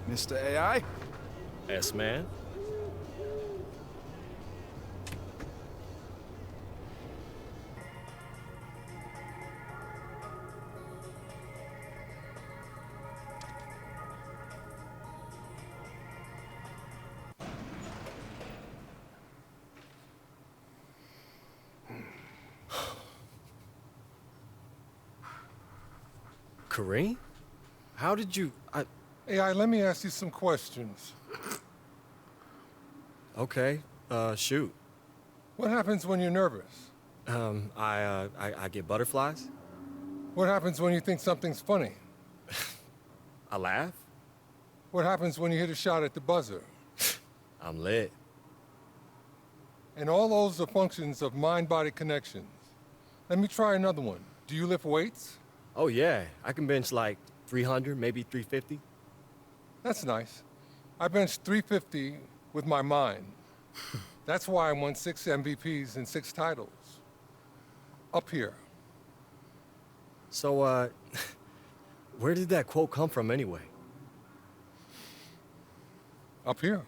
Mr. AI? S-man. Kareem? How did you... AI, let me ask you some questions. Okay, shoot. What happens when you're nervous? I get butterflies. What happens when you think something's funny? I laugh. What happens when you hit a shot at the buzzer? I'm lit. And all those are functions of mind-body connections. Let me try another one. Do you lift weights? Oh yeah, I can bench like 300, maybe 350. That's nice. I benched 350 with my mind. That's why I won 6 MVPs and 6 titles. Up here. So, where did that quote come from anyway? Up here.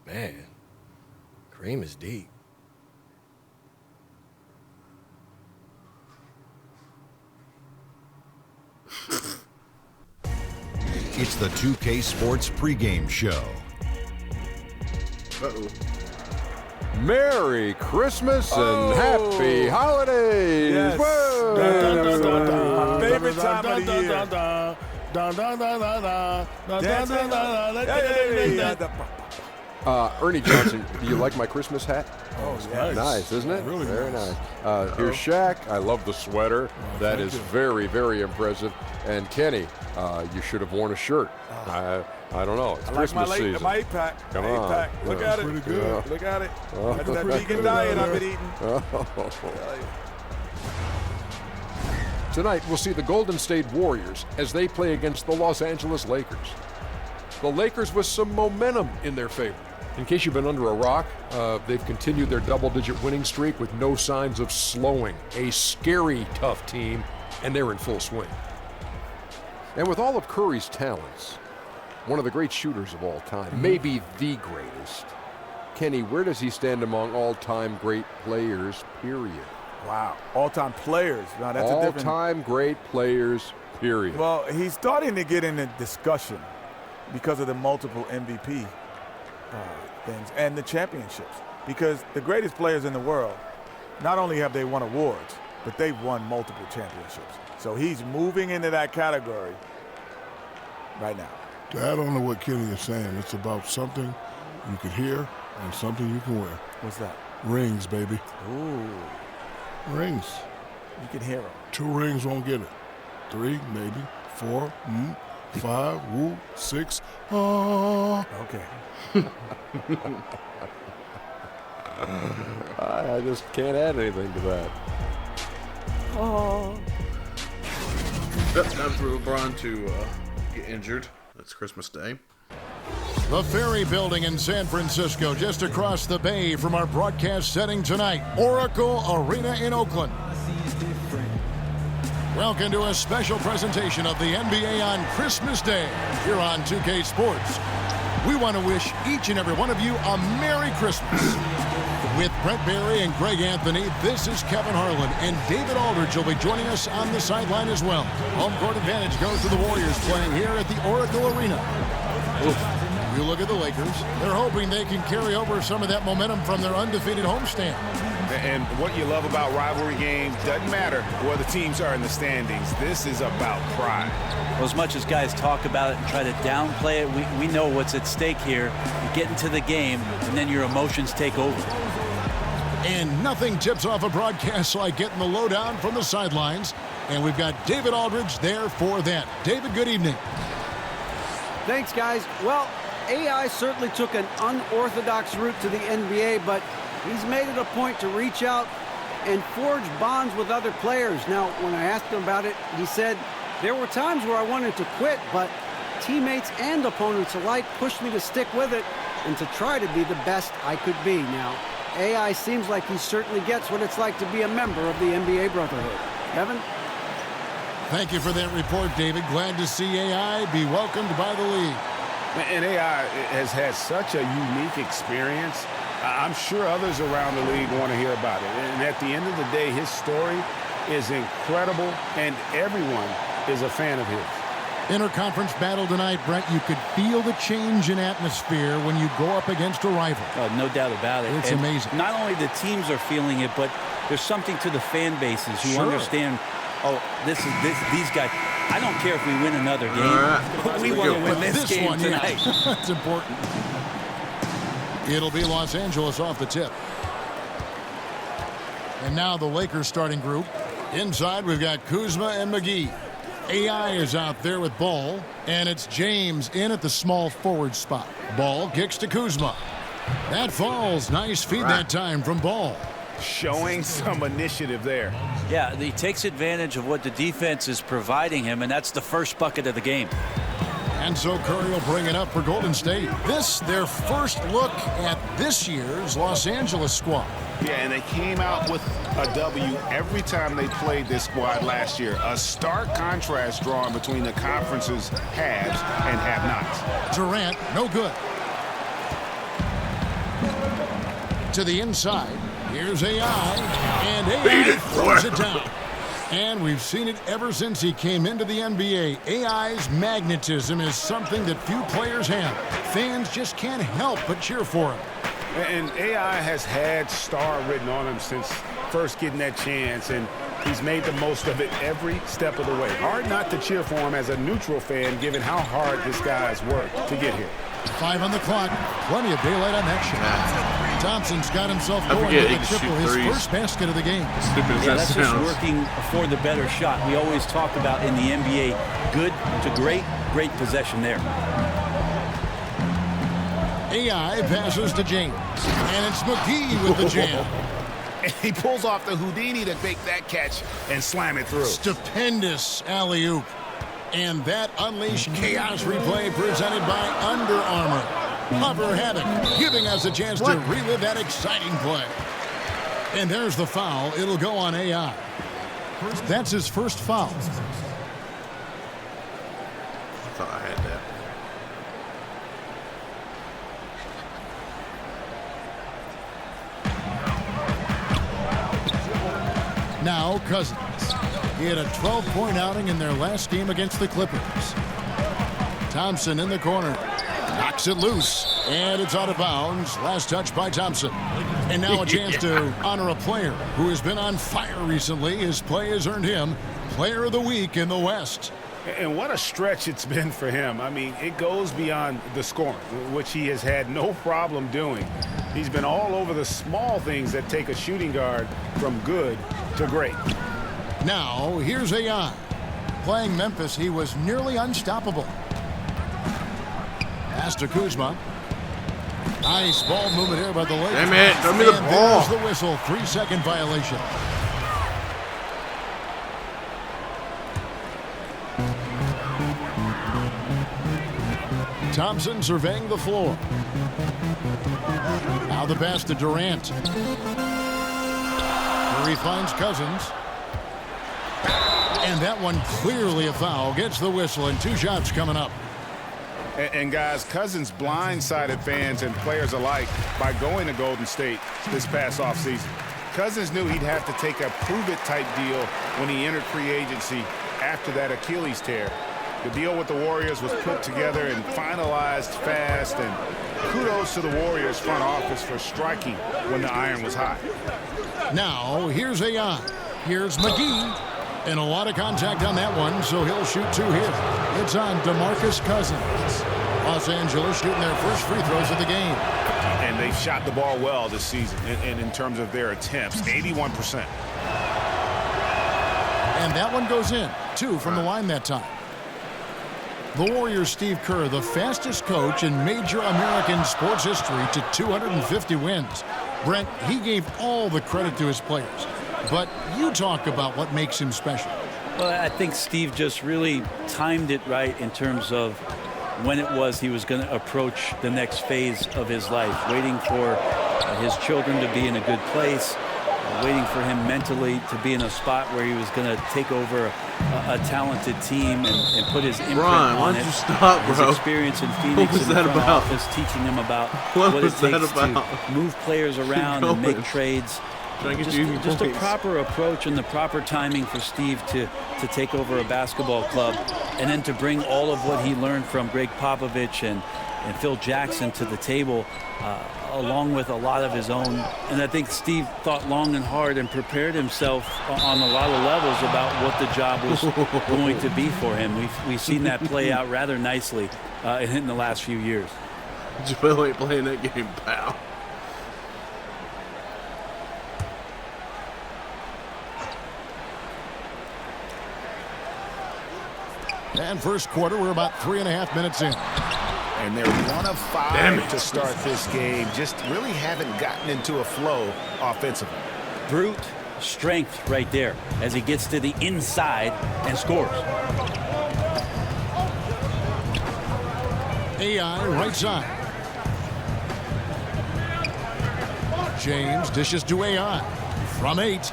Man, Kareem is deep. It's the 2K Sports pregame show. Uh-oh. Merry Christmas and happy holidays! Yes. Whoa. My favorite time of the year. Ernie Johnson, do you like my Christmas hat? Oh, yes. Nice, isn't it? Really very nice. Here's Shaq. I love the sweater. That is very, very impressive. And Kenny, you should have worn a shirt. I don't know. It's I like Christmas season. my 8-pack. Come my on. 8-pack. Look Yeah. at it. Pretty good. Look at it. That's that pretty vegan good. diet I've been eating. Tonight, we'll see the Golden State Warriors as they play against the Los Angeles Lakers. The Lakers with some momentum in their favor. In case you've been under a rock, they've continued their double-digit winning streak with no signs of slowing. A scary, tough team, and they're in full swing. And with all of Curry's talents, one of the great shooters of all time, maybe the greatest. Kenny, where does he stand among all-time great players, period? Wow. All-time players. Now, that's a different... All-time great players, period. Well, he's starting to get in the discussion because of the multiple MVP things and the championships. Because the greatest players in the world, not only have they won awards, but they've won multiple championships. So he's moving into that category right now. To add on to what Kenny is saying, it's about something you could hear and something you can wear. What's that? Rings, baby. Ooh. Rings. You can hear him. 2 rings won't get it. 3, maybe. 4, 5, 6. Okay. I just can't add anything to that. Time for LeBron to get injured. That's Christmas Day. The Ferry Building in San Francisco, just across the bay from our broadcast setting tonight, Oracle Arena in Oakland. Welcome to a special presentation of the NBA on Christmas Day here on 2K Sports. We want to wish each and every one of you a Merry Christmas. With Brett Barry and Greg Anthony, this is Kevin Harlan, and David Aldridge will be joining us on the sideline as well. Home court advantage goes to the Warriors playing here at the Oracle Arena. You look at the Lakers, they're hoping they can carry over some of that momentum from their undefeated homestand. And what you love about rivalry games, doesn't matter where the teams are in the standings. This is about pride. Well, as much as guys talk about it and try to downplay it, we know what's at stake here. You get into the game, and then your emotions take over. And nothing tips off a broadcast like getting the lowdown from the sidelines. And we've got David Aldridge there for that. David, good evening. Thanks, guys. Well, AI certainly took an unorthodox route to the NBA, but he's made it a point to reach out and forge bonds with other players. Now, when I asked him about it, he said, there were times where I wanted to quit, but teammates and opponents alike pushed me to stick with it and to try to be the best I could be. Now, AI seems like he certainly gets what it's like to be a member of the NBA Brotherhood. Kevin? Thank you for that report, David. Glad to see AI be welcomed by the league. And AI has had such a unique experience. I'm sure others around the league want to hear about it. And at the end of the day, his story is incredible, and everyone is a fan of his. Interconference battle tonight, Brent. You could feel the change in atmosphere when you go up against a rival. No doubt about it. It's amazing. Not only the teams are feeling it, but there's something to the fan bases who understand, these guys. I don't care if we win another game. We want to win this game one, tonight. Yeah. That's important. It'll be Los Angeles off the tip. And now the Lakers starting group. Inside, we've got Kuzma and McGee. AI is out there with Ball, and it's James in at the small forward spot. Ball kicks to Kuzma. That falls. Nice feed that time from Ball. Showing some initiative there. Yeah, he takes advantage of what the defense is providing him, and that's the first bucket of the game. And so Curry will bring it up for Golden State. This, their first look at this year's Los Angeles squad. Yeah, and they came out with a W every time they played this squad last year. A stark contrast drawn between the conference's haves and have-nots. Durant, no good. To the inside. Here's AI. And AI throws it down. And we've seen it ever since he came into the NBA. AI's magnetism is something that few players have. Fans just can't help but cheer for him. And AI has had star written on him since first getting that chance, and he's made the most of it every step of the way. Hard not to cheer for him as a neutral fan, given how hard this guy's worked to get here. 5 on the clock. Plenty of daylight on that shot. Thompson's got himself going with a triple, his first basket of the game. Yeah, that's just working for the better shot. We always talk about in the NBA, good to great, great possession there. AI passes to James. And it's McGee with the jam. And he pulls off the Houdini to make that catch and slam it through. Stupendous alley-oop. And that unleashed chaos replay presented by Under Armour. Hover Havoc, giving us a chance to relive that exciting play. And there's the foul. It'll go on AI. That's his first foul. I thought I had that. Now Cousins. He had a 12-point outing in their last game against the Clippers. Thompson in the corner. Knocks it loose. And it's out of bounds. Last touch by Thompson. And now a chance to honor a player who has been on fire recently. His play has earned him Player of the Week in the West. And what a stretch it's been for him. I mean, it goes beyond the scoring, which he has had no problem doing. He's been all over the small things that take a shooting guard from good to great. Now, here's AI. Playing Memphis, he was nearly unstoppable. Pass to Kuzma. Nice ball movement here by the Lakers. Damn it, throw me the ball. There's the whistle, 3-second violation. Thompson surveying the floor. Now the pass to Durant. Where he finds Cousins. And that one clearly a foul. Gets the whistle, and 2 shots coming up. And guys, Cousins blindsided fans and players alike by going to Golden State this past offseason. Cousins knew he'd have to take a prove-it-type deal when he entered free agency after that Achilles tear. The deal with the Warriors was put together and finalized fast, and kudos to the Warriors front office for striking when the iron was hot. Now, here's AI. Here's McGee. And a lot of contact on that one, so he'll shoot 2 here. It's on DeMarcus Cousins. Los Angeles shooting their first free throws of the game. And they've shot the ball well this season, and in terms of their attempts, 81%. And that one goes in. 2 from the line that time. The Warriors' Steve Kerr, the fastest coach in major American sports history to 250 wins. Brent, he gave all the credit to his players. But you talk about what makes him special. Well, I think Steve just really timed it right in terms of when it was he was going to approach the next phase of his life, waiting for his children to be in a good place, waiting for him mentally to be in a spot where he was going to take over a talented team and put his imprint Ron, on why it. don't you stop, His bro? experience in Phoenix was in the that front about? office, teaching him about What what it was that takes about? to move players around and make trades. Trying to get Just, you just a points. proper approach and the proper timing for Steve to take over a basketball club, and then to bring all of what he learned from Greg Popovich and Phil Jackson to the table, along with a lot of his own. And I think Steve thought long and hard and prepared himself on a lot of levels about what the job was going to be for him. We've seen that play out rather nicely in the last few years. Joel ain't playing that game, pal. And first quarter, we're about 3.5 minutes in. And they're 1 of 5 to start this game. Just really haven't gotten into a flow offensively. Brute strength right there as he gets to the inside and scores. AI right side. James dishes to AI from 8.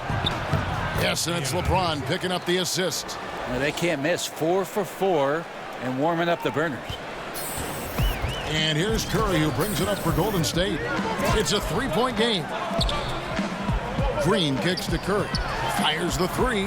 Yes, and it's LeBron picking up the assist. Well, they can't miss. 4 for 4 and warming up the burners. And here's Curry, who brings it up for Golden State. It's a 3-point game. Green kicks to Curry. Fires the 3.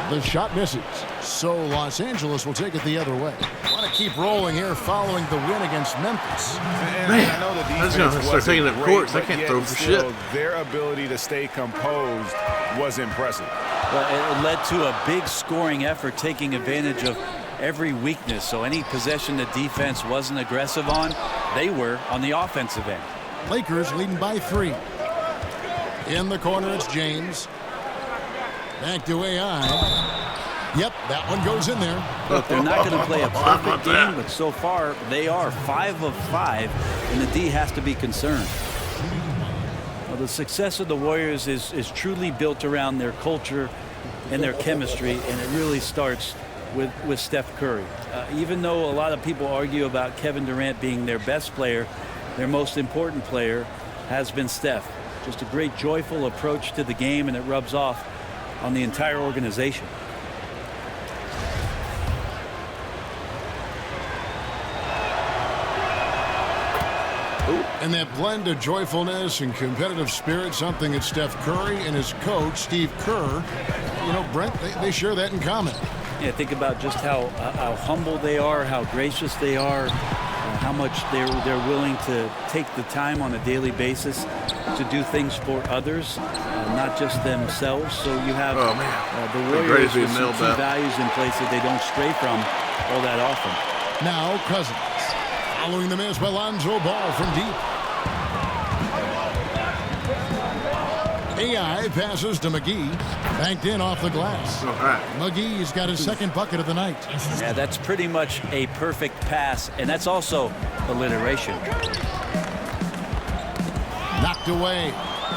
The shot misses. So Los Angeles will take it the other way. Want to keep rolling here following the win against Memphis. Man, I know the defense gonna start wasn't taking up great, courts. I but can't yet throw for still, shit. Their ability to stay composed was impressive. Well, it led to a big scoring effort, taking advantage of every weakness. So any possession the defense wasn't aggressive on, they were on the offensive end. Lakers leading by 3. In the corner, it's James. Back to AI. Yep, that one goes in there. Look, they're not going to play a perfect game, but so far they are 5 of 5, and the D has to be concerned. Well, the success of the Warriors is truly built around their culture and their chemistry, and it really starts with Steph Curry. Even though a lot of people argue about Kevin Durant being their best player, their most important player has been Steph. Just a great, joyful approach to the game, and it rubs off on the entire organization. And that blend of joyfulness and competitive spirit, something that Steph Curry and his coach, Steve Kerr, Brent, they share that in common. Yeah, think about just how humble they are, how gracious they are, how much they're willing to take the time on a daily basis to do things for others, not just themselves. So you have the Warriors with some key values in place that they don't stray from all that often. Now Cousins, following the miss by Lonzo Ball from deep. AI passes to McGee, banked in off the glass. McGee's got his second bucket of the night. Yeah, that's pretty much a perfect pass, and that's also alliteration. Knocked away,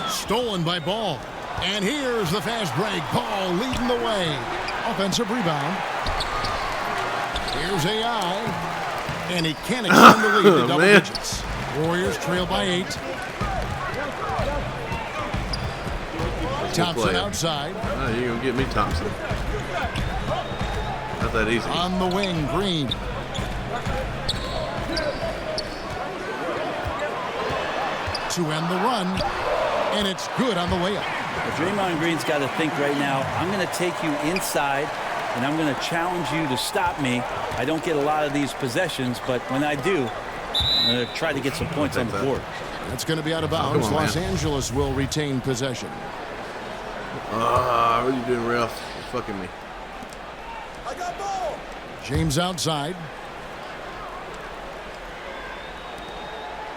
stolen by Ball. And here's the fast break. Ball leading the way. Offensive rebound. Here's AI. And he can't extend the lead to double digits. Warriors trail by 8. Thompson outside. You're going to get me, Thompson. Not that easy. On the wing, Green. To end the run. And it's good on the way up. Well, Draymond Green's got to think right now, I'm going to take you inside, and I'm going to challenge you to stop me. I don't get a lot of these possessions, but when I do, I'm going to try to get some points on the board. That's going to be out of bounds. Los Angeles will retain possession. What are you doing, Ralph? You're fucking me. I got ball. James outside.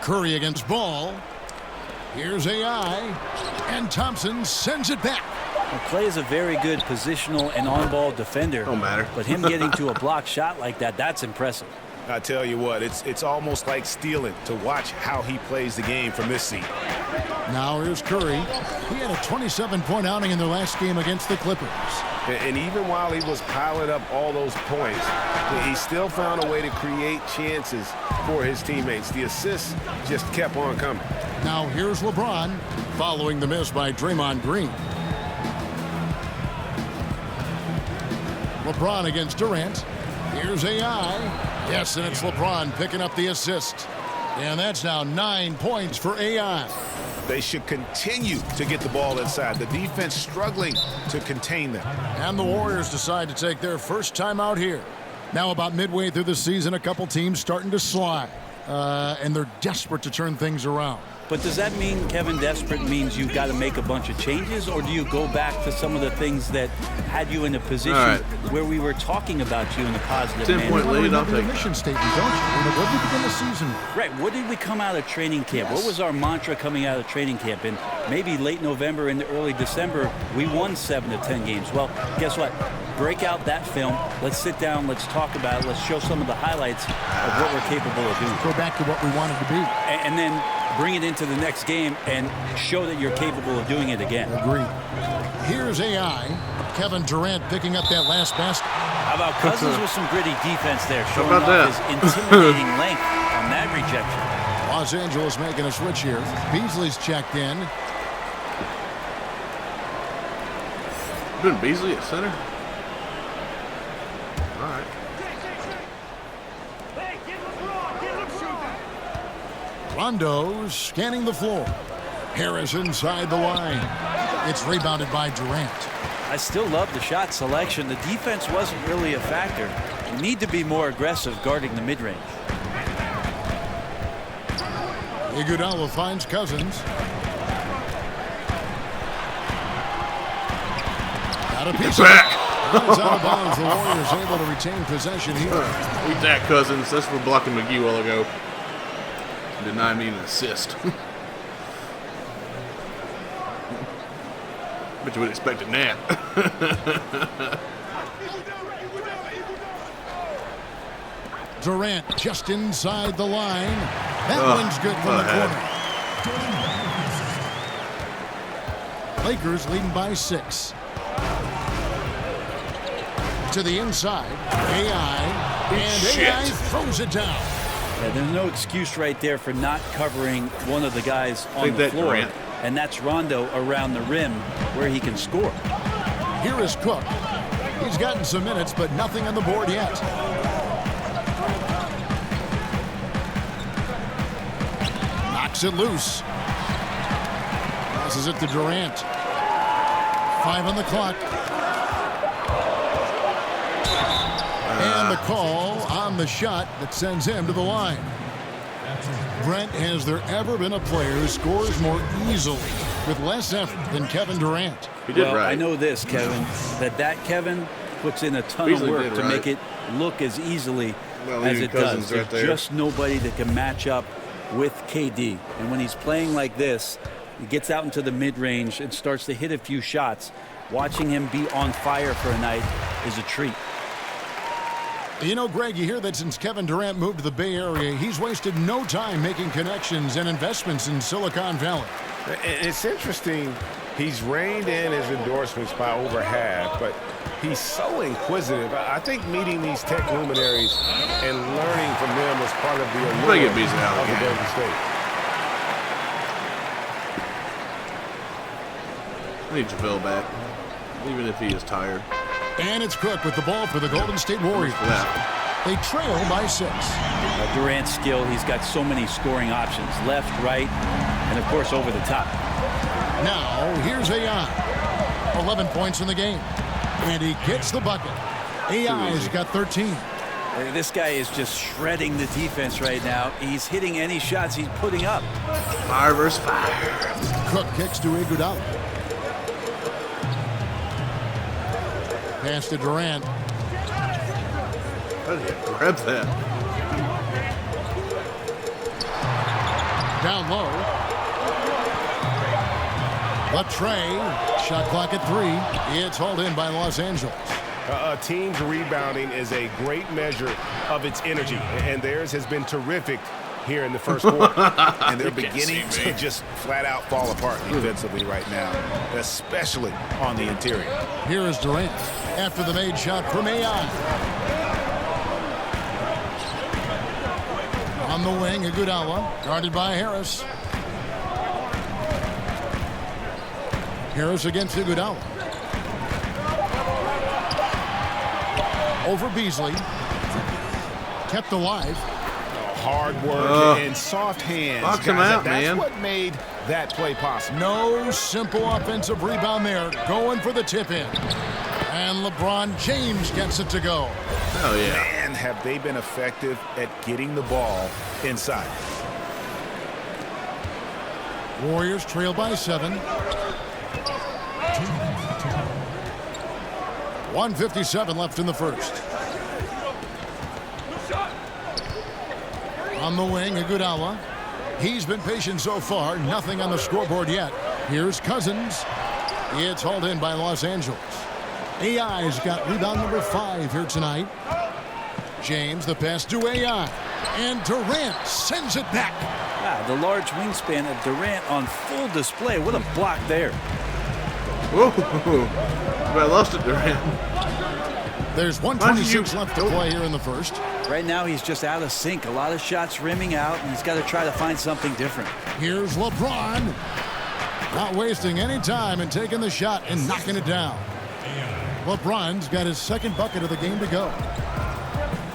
Curry against Ball. Here's AI. And Thompson sends it back. Well, Clay is a very good positional and on-ball defender. Don't matter. But him getting to a block shot like that, that's impressive. I tell you what, it's almost like stealing to watch how he plays the game from this seat. Now here's Curry. He had a 27-point outing in their last game against the Clippers. And even while he was piling up all those points, he still found a way to create chances for his teammates. The assists just kept on coming. Now here's LeBron following the miss by Draymond Green. LeBron against Durant. Here's AI. Yes, and it's LeBron picking up the assist. And that's now 9 points for AI. They should continue to get the ball inside. The defense struggling to contain them. And the Warriors decide to take their first time out here. Now about midway through the season, a couple teams starting to slide. And they're desperate to turn things around. But does that mean, Kevin, desperate means you've got to make a bunch of changes, or do you go back to some of the things that had you in a position where we were talking about you in a positive 10-point You lead, I'll remember the take mission statement, don't you? What did we begin the season with? Right. What did we come out of training camp? What was our mantra coming out of training camp? And maybe late November and early December, we won 7 of 10 games. Well, guess what? Break out that film. Let's sit down. Let's talk about it. Let's show some of the highlights of what we're capable of doing. Go back to what we wanted to be. And then bring it into the next game and show that you're capable of doing it again. Agreed. Here's AI. Kevin Durant picking up that last basket. How about Cousins with some gritty defense there, showing about off that? his intimidating length on that rejection. Los Angeles making a switch here. Beasley's checked in. Been Beasley at center? All right. Rondo scanning the floor. Harris inside the line. It's rebounded by Durant. I still love the shot selection. The defense wasn't really a factor. You need to be more aggressive guarding the mid-range. Iguodala finds Cousins. Got a piece of it. It's out of bounds. The Warriors able to retain possession here. We that Cousins. That's for blocking McGee a while ago. Deny me an assist. But you would expect it now. Durant just inside the line. That one's good from the corner. Lakers leading by 6. To the inside. AI. And AI throws it down. Yeah, there's no excuse right there for not covering one of the guys on the floor. Durant. And that's Rondo around the rim where he can score. Here is Cook. He's gotten some minutes, but nothing on the board yet. Knocks it loose. Passes it to Durant. 5 on the clock. And the call on the shot that sends him to the line. Brent, has there ever been a player who scores more easily with less effort than Kevin Durant? He did right. I know this, Kevin, that Kevin puts in a ton Beasley of work to right. make it look as easily Well, as even it does. Cousins right There's there. just nobody that can match up with KD. And when he's playing like this, he gets out into the mid-range and starts to hit a few shots. Watching him be on fire for a night is a treat. You know, Greg, you hear that since Kevin Durant moved to the Bay Area, he's wasted no time making connections and investments in Silicon Valley. It's interesting. He's reined in his endorsements by over half, but he's so inquisitive. I think meeting these tech luminaries and learning from them was part of the allure get Beasley out of of the the game. Golden State. I need JaVale back, even if he is tired. And it's Cook with the ball for the Golden State Warriors. Left. They trail by 6. Durant's skill, he's got so many scoring options. Left, right, and of course over the top. Now, here's AI. 11 points in the game. And he gets the bucket. AI's got 13. This guy is just shredding the defense right now. He's hitting any shots he's putting up. Fire versus fire. Cook kicks to Iguodala. Pass to Durant. How did he grab that? Down low. Latrey. Shot clock at 3. It's hauled in by Los Angeles. A team's rebounding is a great measure of its energy, and theirs has been terrific here in the first quarter. And they're beginning to just flat out fall apart defensively right now, especially on the interior. Here is Durant after the made shot from AI. On the wing, Iguodala, guarded by Harris. Harris against Iguodala. Over Beasley. Kept alive. Hard work and soft hands. Box him out, that's man. what made that play possible. No simple offensive rebound there. Going for the tip in. And LeBron James gets it to go. Oh, yeah. Man, have they been effective at getting the ball inside. Warriors trail by 7. 1:57 left in the first. On the wing, Iguodala. He's been patient so far. Nothing on the scoreboard yet. Here's Cousins. It's hauled in by Los Angeles. AI's got rebound number 5 here tonight. James, the pass to AI. And Durant sends it back. Ah, the large wingspan of Durant on full display. What a block there. Whoa. I lost it, Durant. There's 1:26 left to play here in the first. Right now, he's just out of sync. A lot of shots rimming out, and he's got to try to find something different. Here's LeBron. Not wasting any time and taking the shot and knocking it down. LeBron's got his second bucket of the game to go.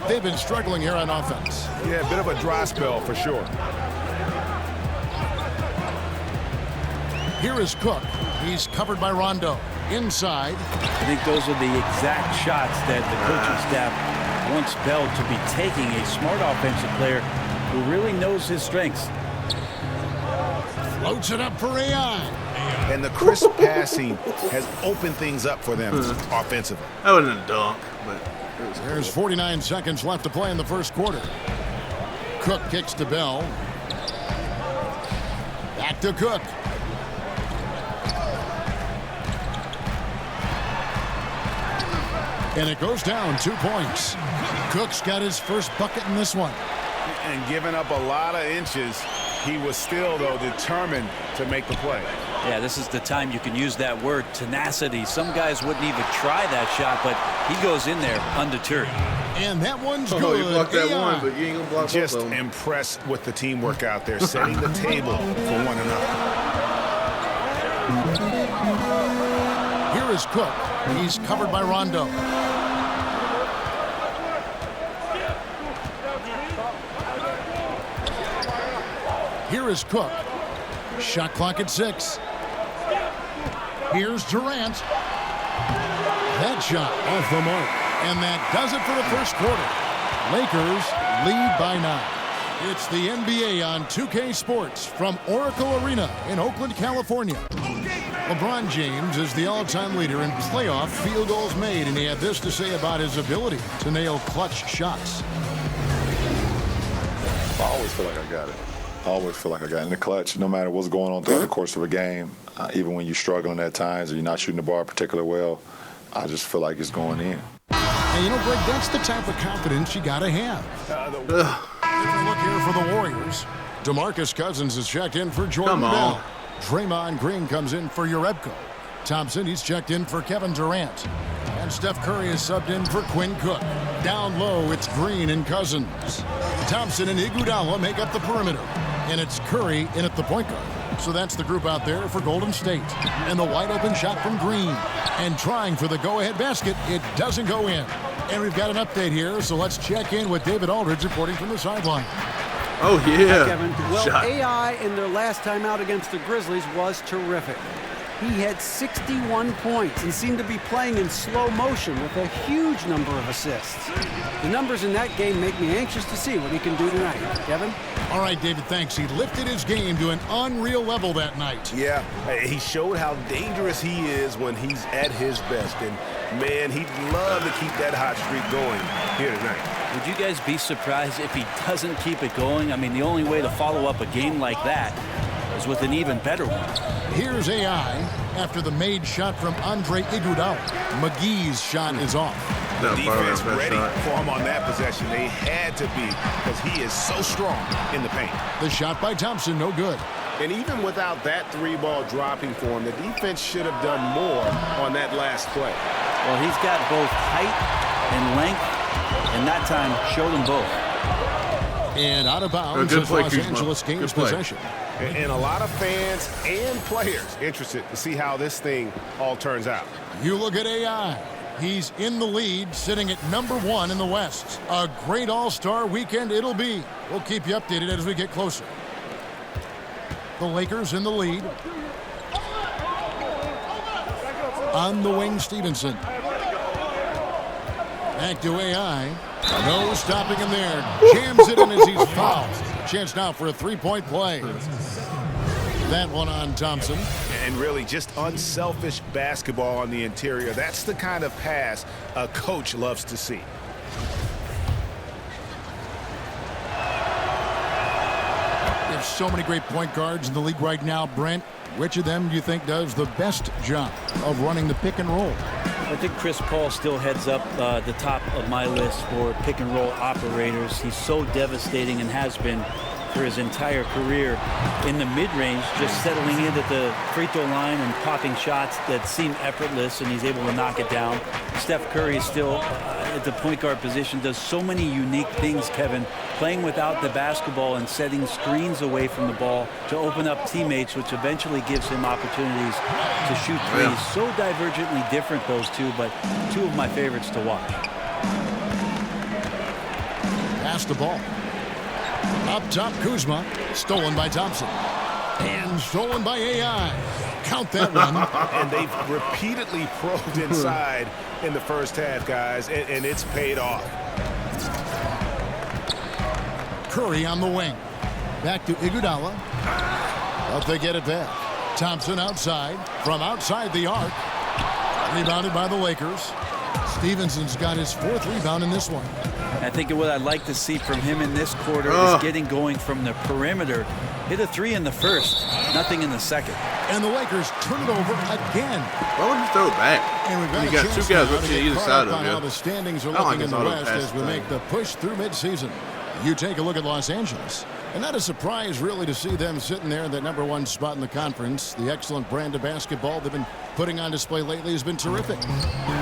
They've been struggling here on offense. Yeah, a bit of a dry spell for sure. Here is Cook. He's covered by Rondo. Inside. I think those are the exact shots that the coaching staff wants Bell to be taking. A smart offensive player who really knows his strengths. Floats it up for AI. And the crisp passing has opened things up for them offensively. That wasn't a dunk, but it was There's 49 seconds left to play in the first quarter. Cook kicks to Bell. Back to Cook. And it goes down 2 points. Cook's got his first bucket in this one. And giving up a lot of inches, he was still, though, determined to make the play. Yeah, this is the time you can use that word, tenacity. Some guys wouldn't even try that shot, but he goes in there undeterred. And that one's Oh, good. you blocked that one, but you ain't gonna block Just both of them. impressed with the teamwork out there, setting the table for one another. Here is Cook. He's covered by Rondo. Here is Cook. Shot clock at 6. Here's Durant. That shot off the mark. And that does it for the first quarter. Lakers lead by 9. It's the NBA on 2K Sports from Oracle Arena in Oakland, California. LeBron James is the all-time leader in playoff field goals made, and he had this to say about his ability to nail clutch shots. I always feel like I got it. I always feel like I got it in the clutch, no matter what's going on throughout the course of a game. Even when you're struggling at times or you're not shooting the ball particularly well, I just feel like it's going in. And you know, Greg, that's the type of confidence you got to have. Look here for the Warriors. DeMarcus Cousins is checked in for Jordan Bell. Draymond Green comes in for Urebko. Thompson, he's checked in for Kevin Durant. And Steph Curry is subbed in for Quinn Cook. Down low, it's Green and Cousins. Thompson and Iguodala make up the perimeter. And it's Curry in at the point guard. So that's the group out there for Golden State. And the wide open shot from Green. And trying for the go-ahead basket, it doesn't go in. And we've got an update here, so let's check in with David Aldridge reporting from the sideline. Oh, yeah. Kevin. Well, Shot. AI in their last time out against the Grizzlies was terrific. He had 61 points and seemed to be playing in slow motion with a huge number of assists. The numbers in that game make me anxious to see what he can do tonight. Kevin? All right, David, thanks. He lifted his game to an unreal level that night. Yeah, he showed how dangerous he is when he's at his best. And, man, he'd love to keep that hot streak going here tonight. Would you guys be surprised if he doesn't keep it going? I mean, the only way to follow up a game like that is with an even better one. Here's AI after the made shot from Andre Iguodala. McGee's shot is off. The defense ready for him on that possession. They had to be because he is so strong in the paint. The shot by Thompson, no good. And even without that 3-ball dropping for him, the defense should have done more on that last play. Well, he's got both height and length, and that time showed them both. And out of bounds, Los Angeles gains possession. And a lot of fans and players interested to see how this thing all turns out. You look at AI. He's in the lead, sitting at #1 in the West. A great all-star weekend it'll be. We'll keep you updated as we get closer. The Lakers in the lead. On the wing, Stevenson. Back to AI. No stopping him there. Jams it in as he's fouled. Chance now for a three-point play. That one on Thompson. And really just unselfish basketball on the interior. That's the kind of pass a coach loves to see. There's so many great point guards in the league right now, Brent. Which of them do you think does the best job of running the pick and roll? I think Chris Paul still heads up the top of my list for pick and roll operators. He's so devastating and has been for his entire career in the mid-range, just settling in at the free throw line and popping shots that seem effortless, and he's able to knock it down. Steph Curry is still at the point guard position, does so many unique things, Kevin, playing without the basketball and setting screens away from the ball to open up teammates, which eventually gives him opportunities to shoot threes. So divergently different, those two, but two of my favorites to watch. Pass the ball. Up top, Kuzma. Stolen by Thompson. And stolen by AI. Count that one. And they've repeatedly probed inside in the first half, guys, and it's paid off. Curry on the wing. Back to Iguodala. But they get it back. Thompson outside. From outside the arc. Rebounded by the Lakers. Stevenson's got his 4th rebound in this one. I think what I'd like to see from him in this quarter is getting going from the perimeter. Hit a 3 in the first, nothing in the second. And the Lakers turn it over again. Why would you throw it back? And we've got you got 2 guys rushing either side of how you. the standings are looking in the West as we make the push through midseason. You take a look at Los Angeles. And not a surprise, really, to see them sitting there in that #1 spot in the conference. The excellent brand of basketball they've been putting on display lately has been terrific.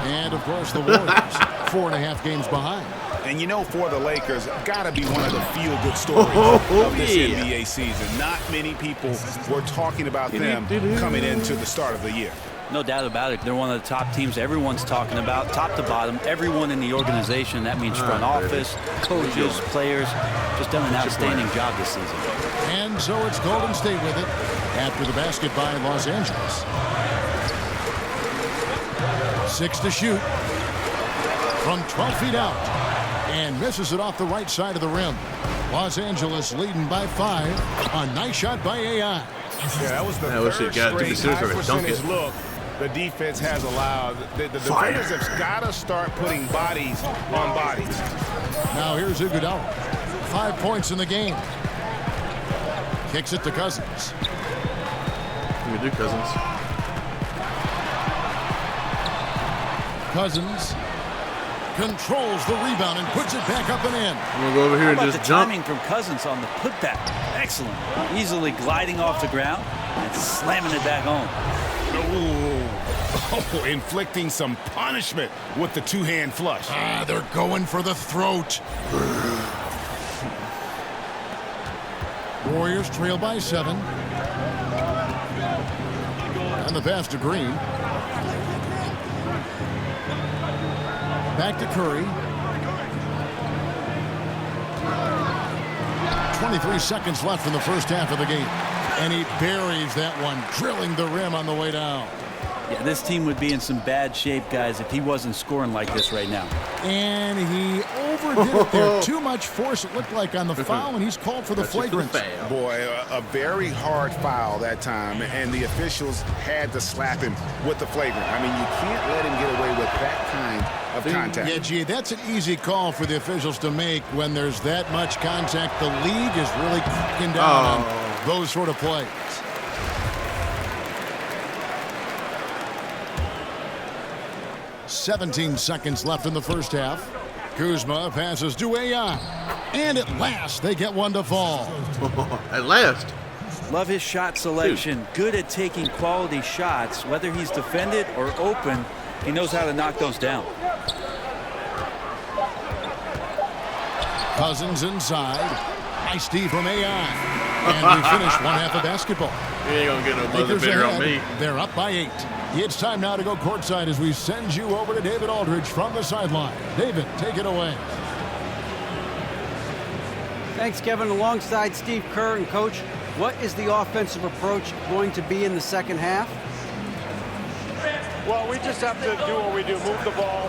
And, of course, the Warriors, 4.5 games behind. And you know, for the Lakers, got to be one of the feel-good stories of this NBA season. Not many people were talking about them coming into the start of the year. No doubt about it. They're one of the top teams everyone's talking about, top to bottom, everyone in the organization. That means front office, coaches, players. Just done an outstanding job this season. And so it's Golden State with it after the basket by Los Angeles. 6 to shoot from 12 feet out. And misses it off the right side of the rim. Los Angeles leading by 5. A nice shot by AI. Yeah, that was the third straight high percentage look the defense has allowed. The defenders have got to start putting bodies on bodies. Now here's Iguodala. 5 points in the game. Kicks it to Cousins. We do Cousins. Cousins controls the rebound and puts it back up and in. I'm going to go over here and just the jump. timing from Cousins on the putback? Excellent. Easily gliding off the ground and slamming it back home. Oh, inflicting some punishment with the 2-hand flush. They're going for the throat. Warriors trail by 7. And the pass to Green. Back to Curry. 23 seconds left in the first half of the game. And he buries that one, drilling the rim on the way down. Yeah, this team would be in some bad shape, guys, if he wasn't scoring like this right now. And he overdid it there. Too much force, it looked like, on the foul, and he's called for the flagrant. Boy, a very hard foul that time, and the officials had to slap him with the flagrant. I mean, you can't let him get away with that kind of contact. Yeah, gee, that's an easy call for the officials to make when there's that much contact. The league is really cracking down on those sort of plays. "17 seconds left in the first half. Kuzma passes to AI. And at last, they get one to fall. At last. Love his shot selection. Good at taking quality shots. Whether he's defended or open, he knows how to knock those down. Cousins inside. Nice D from AI. And we finished one half of basketball. You ain't gonna get no buzzer Lakers beater on ahead. me. They're up by 8. It's time now to go courtside as we send you over to David Aldridge from the sideline. David, take it away. Thanks, Kevin. Alongside Steve Kerr and Coach, what is the offensive approach going to be in the second half? Well, we just have to do what we do, move the ball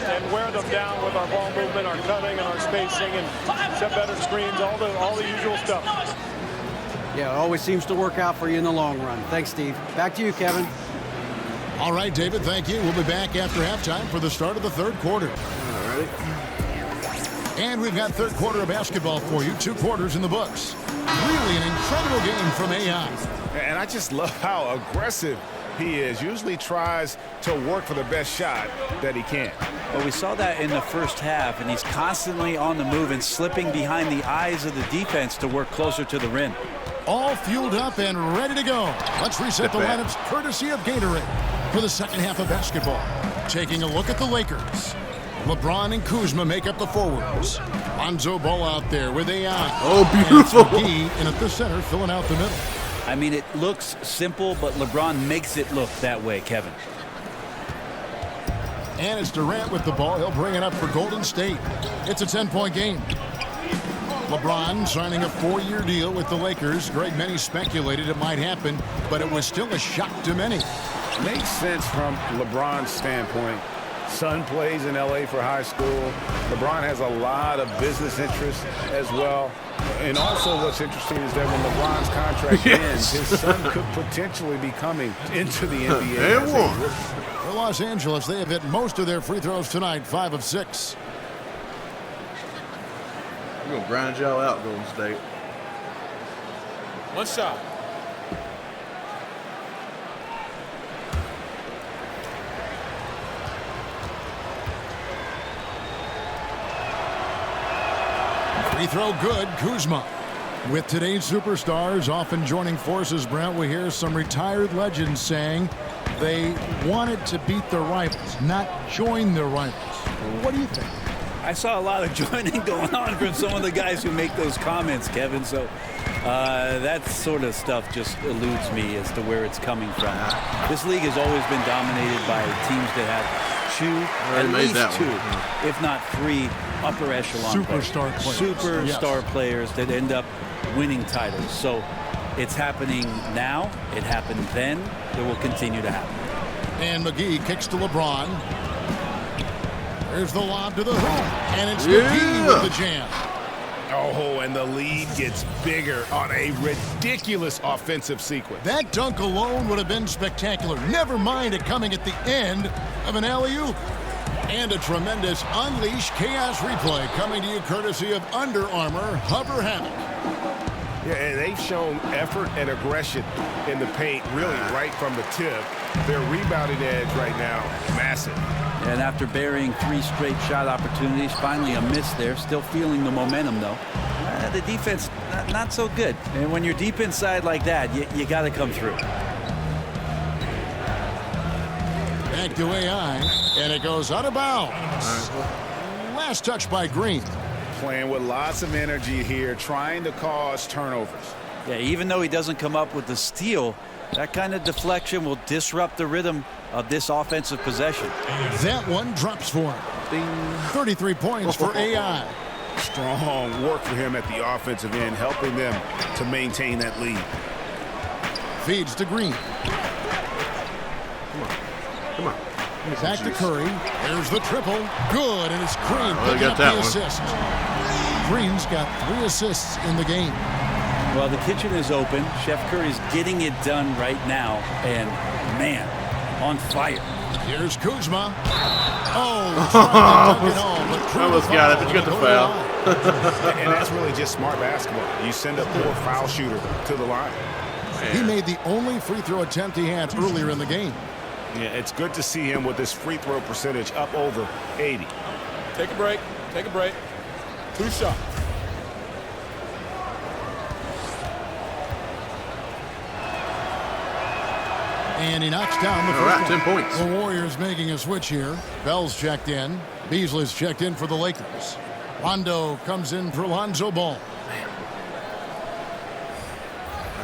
and wear them down with our ball movement, our cutting, and our spacing, and set better screens, all the usual stuff. Yeah, it always seems to work out for you in the long run. Thanks, Steve. Back to you, Kevin. All right, David, thank you. We'll be back after halftime for the start of the third quarter. All right. And we've got third quarter of basketball for you, 2 quarters in the books. Really an incredible game from AI. And I just love how aggressive he is. Usually tries to work for the best shot that he can. Well, we saw that in the first half, and he's constantly on the move and slipping behind the eyes of the defense to work closer to the rim. All fueled up and ready to go. Let's reset the lineups courtesy of Gatorade for the second half of basketball. Taking a look at the Lakers. LeBron and Kuzma make up the forwards. Lonzo Ball out there with AI. Oh, beautiful. And McGee in at the center, filling out the middle. I mean, it looks simple, but LeBron makes it look that way, Kevin. And it's Durant with the ball. He'll bring it up for Golden State. It's a 10-point game. LeBron signing a 4-year deal with the Lakers. Greg, many speculated it might happen, but it was still a shock to many. Makes sense from LeBron's standpoint. Son plays in LA for high school. LeBron has a lot of business interests as well. And also what's interesting is that when LeBron's contract ends, his son could potentially be coming into the NBA. And one. For Los Angeles, they have hit most of their free throws tonight, 5 of 6. We're going to grind y'all out, Golden State. One shot. Free throw good, Kuzma. With today's superstars often joining forces, Brent, we hear some retired legends saying they wanted to beat their rivals, not join their rivals. What do you think? I saw a lot of joining going on from some of the guys who make those comments, Kevin. So that sort of stuff just eludes me as to where it's coming from. This league has always been dominated by teams that have at least 2, if not 3, upper echelon superstar players that end up winning titles. So it's happening now. It happened then. It will continue to happen. And McGee kicks to LeBron. There's the lob to the hoop, and it's McGee with the jam. Oh, and the lead gets bigger on a ridiculous offensive sequence. That dunk alone would have been spectacular. Never mind it coming at the end of an alley-oop. And a tremendous Unleash Chaos replay coming to you courtesy of Under Armour Hover Hammock. Yeah, and they've shown effort and aggression in the paint really right from the tip. Their rebounding edge right now, massive. And after burying 3 straight shot opportunities, finally a miss there. Still feeling the momentum, though. The defense, not so good. And when you're deep inside like that, you got to come through. Back to AI, and it goes out of bounds. Last touch by Green. Playing with lots of energy here, trying to cause turnovers. Yeah, even though he doesn't come up with the steal, that kind of deflection will disrupt the rhythm of this offensive possession. That one drops for him. Ding. 33 points for AI. Strong work for him at the offensive end, helping them to maintain that lead. Feeds to Green. Come on. Back to Curry. There's the triple. Good, and it's Green picking up the assist. Green's got 3 assists in the game. Well, the kitchen is open. Chef Curry's getting it done right now, and man, on fire. Here's Kuzma. Oh, trying to dunk it home, but almost got it, but you got the foul. And that's really just smart basketball. You send a poor foul shooter to the line. He made the only free throw attempt he had earlier in the game. Yeah, it's good to see him with this free throw percentage up over 80. Take a break. Take a break. 2 shots. And he knocks down the first one. 10 points. The Warriors making a switch here. Bell's checked in. Beasley's checked in for the Lakers. Rondo comes in for Lonzo Ball.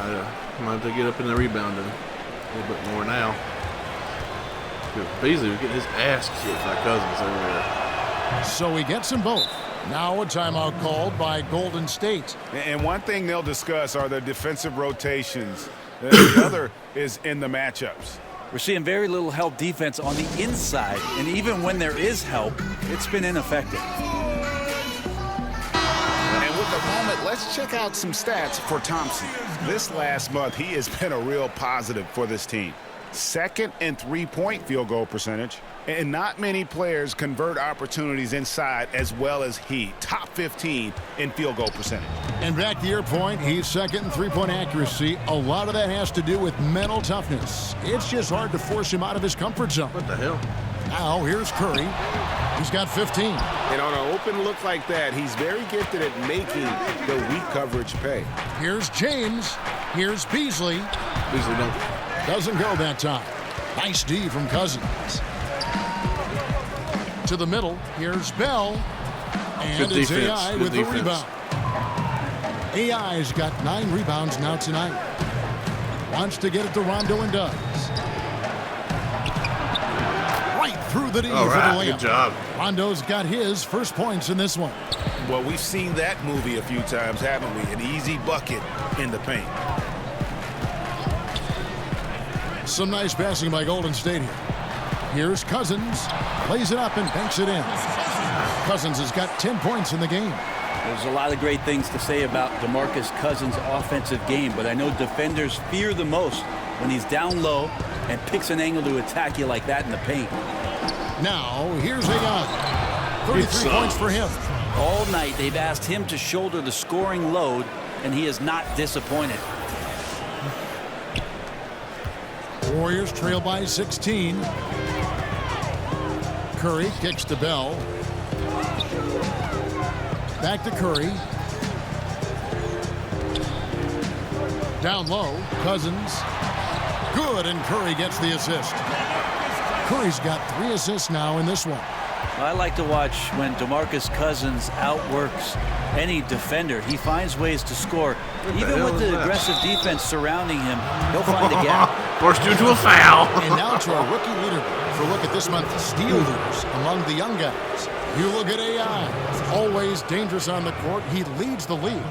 I might have to get up in the rebounding a little bit more now. Beasley was getting his ass kicked by Cousins earlier. So he gets them both. Now a timeout called by Golden State. And one thing they'll discuss are their defensive rotations. The other is in the matchups. We're seeing very little help defense on the inside, and even when there is help, it's been ineffective. And with the moment, let's check out some stats for Thompson. This last month, he has been a real positive for this team. Second in three-point field goal percentage, and not many players convert opportunities inside as well as he. Top 15 in field goal percentage. And back to your point, he's second in three-point accuracy. A lot of that has to do with mental toughness. It's just hard to force him out of his comfort zone. What the hell? Now here's Curry. He's got 15. And on an open look like that, he's very gifted at making the weak coverage pay. Here's James. Here's Beasley. Beasley doesn't go that time. Nice D from Cousins. To the middle. Here's Bell. And it's AI with the rebound. AI's got 9 rebounds now tonight. Wants to get it to Rondo and does. Right through the D for the layup. Good job. Rondo's got his first points in this one. Well, we've seen that movie a few times, haven't we? An easy bucket in the paint. Some nice passing by Golden State here. Here's Cousins. Plays it up and banks it in. Cousins has got 10 points in the game. There's a lot of great things to say about DeMarcus Cousins' offensive game, but I know defenders fear the most when he's down low and picks an angle to attack you like that in the paint. Now, here's Ayon. 33 points for him. All night, they've asked him to shoulder the scoring load, and he is not disappointed. Warriors trail by 16. Curry kicks to Bell. Back to Curry. Down low, Cousins. Good, and Curry gets the assist. Curry's got 3 assists now in this one. I like to watch when DeMarcus Cousins outworks any defender. He finds ways to score. Even with the aggressive defense surrounding him, he'll find a gap. Forced you to a foul. And now to our rookie leaderboard for a look at this month's steal leaders among the young guys. You look at AI. Always dangerous on the court. He leads the league.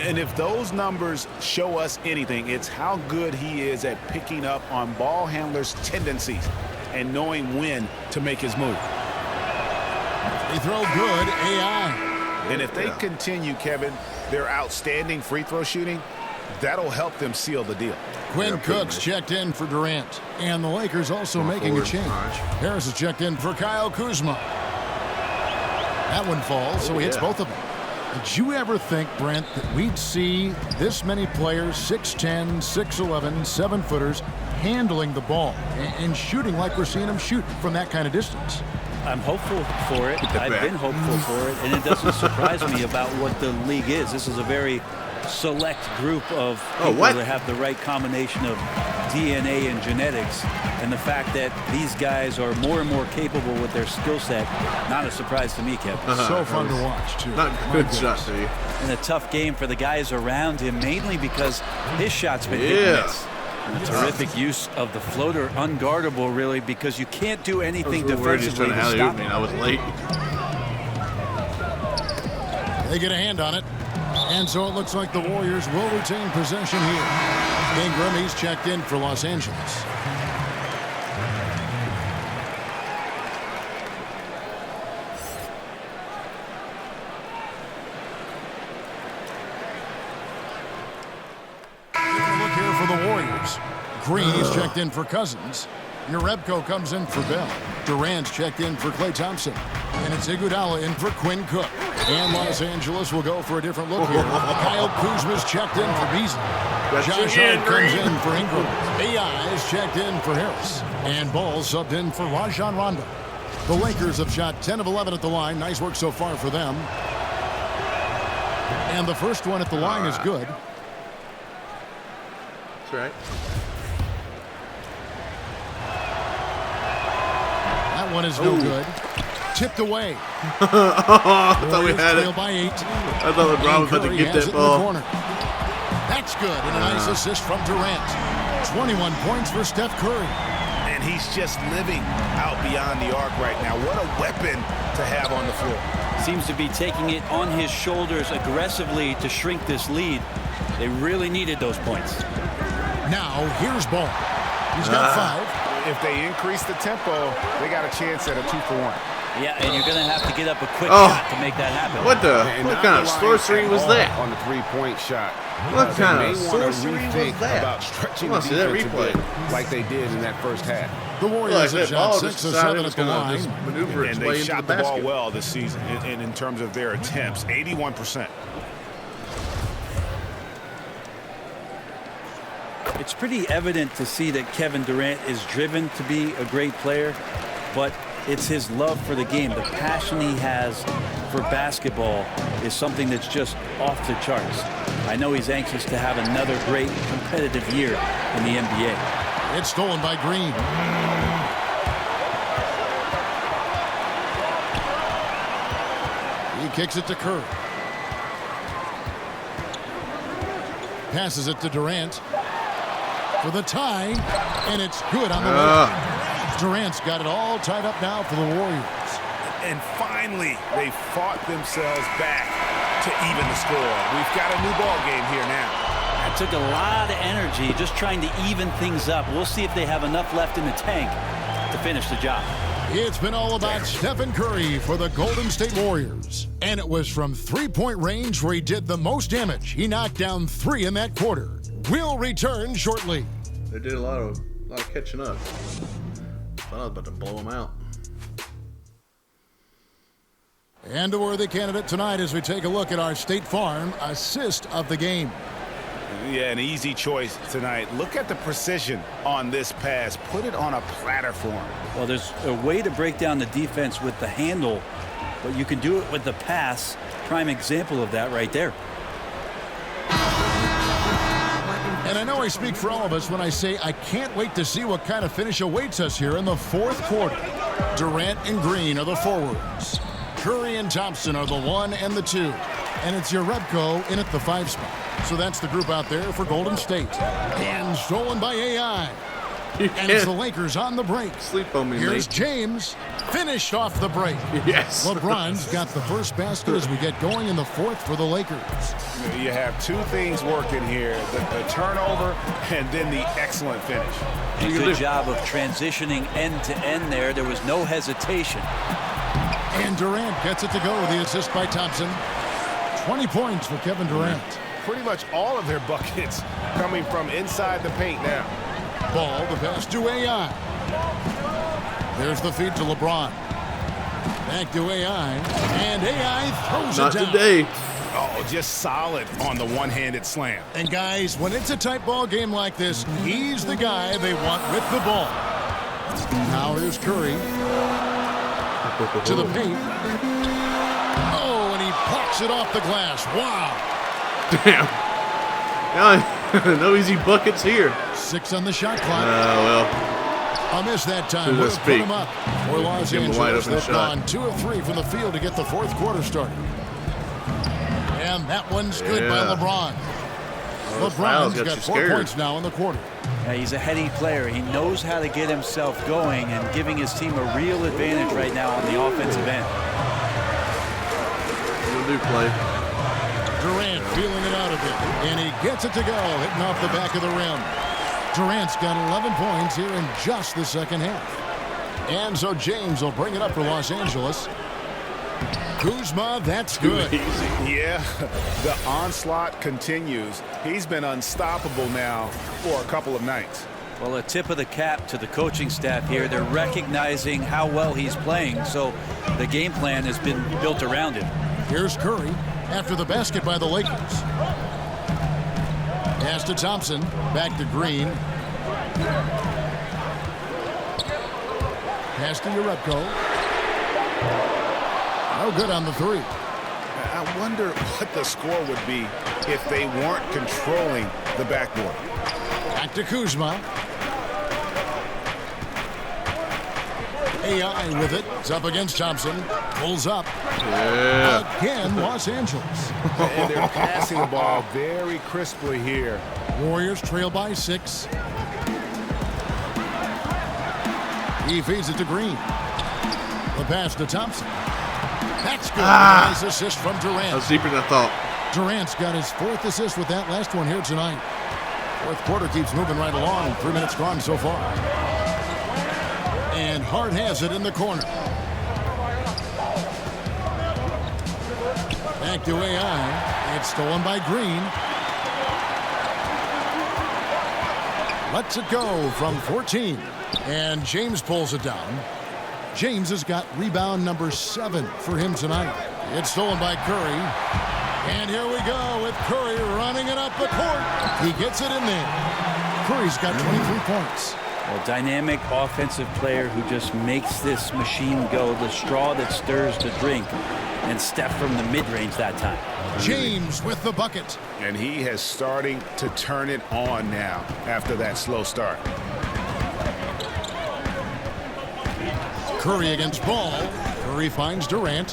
And if those numbers show us anything, it's how good he is at picking up on ball handlers' tendencies and knowing when to make his move. They throw good, AI. And if they continue, Kevin, their outstanding free throw shooting, that'll help them seal the deal. Quinn Cook's checked in for Durant. And the Lakers also making a change. Harris is checked in for Kyle Kuzma. That one falls, so he hits both of them. Did you ever think, Brent, that we'd see this many players, 6'10", 6'11", 7-footers, handling the ball and shooting like we're seeing them shoot from that kind of distance? I'm hopeful for it. I've been hopeful for it, and it doesn't surprise me about what the league is. This is a very select group of people that have the right combination of DNA and genetics, and the fact that these guys are more and more capable with their skill set, not a surprise to me, Kevin. So fun to watch, too. Not a good shot, Steve. And a tough game for the guys around him, mainly because his shot's been hit and miss. And a terrific use of the floater, unguardable, really, because you can't do anything defensively to stop him. I was late. They get a hand on it. And so it looks like the Warriors will retain possession here. Ingram, he's checked in for Los Angeles. Look here for the Warriors. Green, he's checked in for Cousins. Jerebko comes in for Bell. Durant's checked in for Klay Thompson. And it's Iguodala in for Quinn Cook. And Los Angeles will go for a different look here. Kyle Kuzma's checked in for Beasley. Josh Hart comes in for Ingram. AI is checked in for Harris. And Ball subbed in for Rajon Rondo. The Lakers have shot 10 of 11 at the line. Nice work so far for them. And the first one at the line is good. That's right. That one is no good. Tipped away. I thought we had it. By 8. I thought LeBron was about to get that ball. That's good, and a nice assist from Durant. 21 points for Steph Curry. And he's just living out beyond the arc right now. What a weapon to have on the floor. Seems to be taking it on his shoulders aggressively to shrink this lead. They really needed those points. Now, here's Ball. He's got 5. If they increase the tempo, they got a chance at a 2-for-1. Yeah, and you're going to have to get up a quick shot to make that happen. What kind of sorcery was that? On the three-point shot. What kind of sorcery was that? About stretching the the defense a bit like they did in that first half. The Warriors have shot 6 or 7 at the line. And they shot the ball well this season in terms of their attempts, 81%. It's pretty evident to see that Kevin Durant is driven to be a great player, but it's his love for the game. The passion he has for basketball is something that's just off the charts. I know he's anxious to have another great competitive year in the NBA. It's stolen by Green. He kicks it to Curry. Passes it to Durant for the tie, and it's good on the way. Durant's got it all tied up now for the Warriors. And finally, they fought themselves back to even the score. We've got a new ball game here now. That took a lot of energy just trying to even things up. We'll see if they have enough left in the tank to finish the job. It's been all about Stephen Curry for the Golden State Warriors. And it was from three-point range where he did the most damage. He knocked down 3 in that quarter. We'll return shortly. They did a lot of catching up. I was about to blow them out. And a worthy candidate tonight as we take a look at our State Farm assist of the game. Yeah, an easy choice tonight. Look at the precision on this pass. Put it on a platter for him. Well, there's a way to break down the defense with the handle, but you can do it with the pass. Prime example of that right there. And I know I speak for all of us when I say I can't wait to see what kind of finish awaits us here in the fourth quarter. Durant and Green are the forwards. Curry and Thompson are the 1 and the 2. And it's Jerebko in at the 5 spot. So that's the group out there for Golden State. And stolen by AI. And it's the Lakers on the break. Sleep on me, Here's mate. James. Finished off the break. Yes. LeBron's got the first basket as we get going in the fourth for the Lakers. You have 2 things working here, the turnover and then the excellent finish. A good job of transitioning end to end there. There was no hesitation. And Durant gets it to go with the assist by Thompson. 20 points for Kevin Durant. Pretty much all of their buckets coming from inside the paint now. Ball, the pass to AI. There's the feed to LeBron. Back to AI. And AI throws it down. Not today. Oh, just solid on the one-handed slam. And guys, when it's a tight ball game like this, he's the guy they want with the ball. Now here's Curry. To the paint. Oh, and he pops it off the glass. Wow. Damn. No easy buckets here. 6 on the shot clock. Well. I missed that time. We'll put him up. For Los Angeles, they've gone 2 of 3 from the field to get the fourth quarter started. And that one's good by LeBron. LeBron's got 4 points now in the quarter. Yeah, he's a heady player. He knows how to get himself going and giving his team a real advantage right now on the offensive end. Good new play. Durant feeling it out of it. And he gets it to go, hitting off the back of the rim. Durant's got 11 points here in just the second half. And so James will bring it up for Los Angeles. Kuzma, that's good. Yeah, the onslaught continues. He's been unstoppable now for a couple of nights. Well, a tip of the cap to the coaching staff here. They're recognizing how well he's playing, so the game plan has been built around him. Here's Curry after the basket by the Lakers. Pass to Thompson, back to Green. Pass to Jerebko. No good on the 3. I wonder what the score would be if they weren't controlling the backboard. Back to Kuzma. AI with it. It's up against Thompson. Pulls up. Yeah. Again, Los Angeles. And they're passing the ball very crisply here. Warriors trail by 6. He feeds it to Green. The pass to Thompson. That's good. Nice assist from Durant. That's deeper than I thought. Durant's got his 4th assist with that last one here tonight. 4th quarter keeps moving right along. 3 minutes gone so far. And Hart has it in the corner. Back to AI. It's stolen by Green. Lets it go from 14. And James pulls it down. James has got rebound number 7 for him tonight. It's stolen by Curry. And here we go with Curry running it up the court. He gets it in there. Curry's got 23 points. A dynamic offensive player who just makes this machine go, the straw that stirs the drink. And Steph from the mid-range that time. James with the bucket. And he has starting to turn it on now after that slow start. Curry against Ball. Curry finds Durant.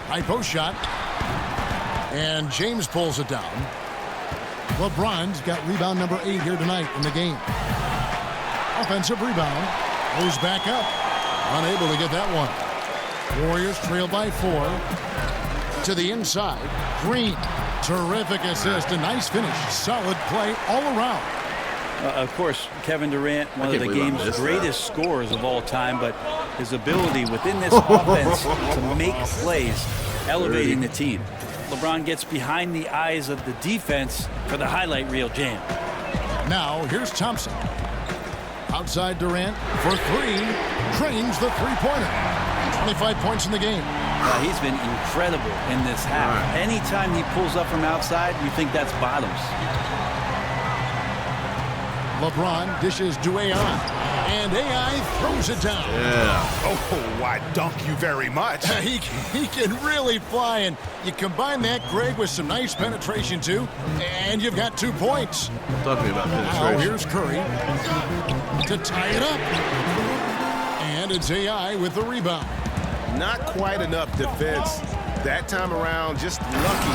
High post shot. And James pulls it down. LeBron's got rebound number 8 here tonight in the game. Offensive rebound. Goes back up. Unable to get that one. Warriors trail by 4. To the inside. Green. Terrific assist. A nice finish. Solid play all around. Of course, Kevin Durant, one of the game's greatest scorers of all time, but his ability within this offense to make plays, elevating the team. LeBron gets behind the eyes of the defense for the highlight reel jam. Now, here's Thompson. Outside Durant for 3. Trains the three-pointer. 25 points in the game. He's been incredible in this half. Anytime he pulls up from outside, you think that's bottoms. LeBron dishes to AI, and AI throws it down. Yeah. Oh, why, dunk you very much. He can really fly, and you combine that, Greg, with some nice penetration, too, and you've got 2 points. Talk to me about penetration. Now here's Curry to tie it up. And it's AI with the rebound. Not quite enough defense. That time around, just lucky.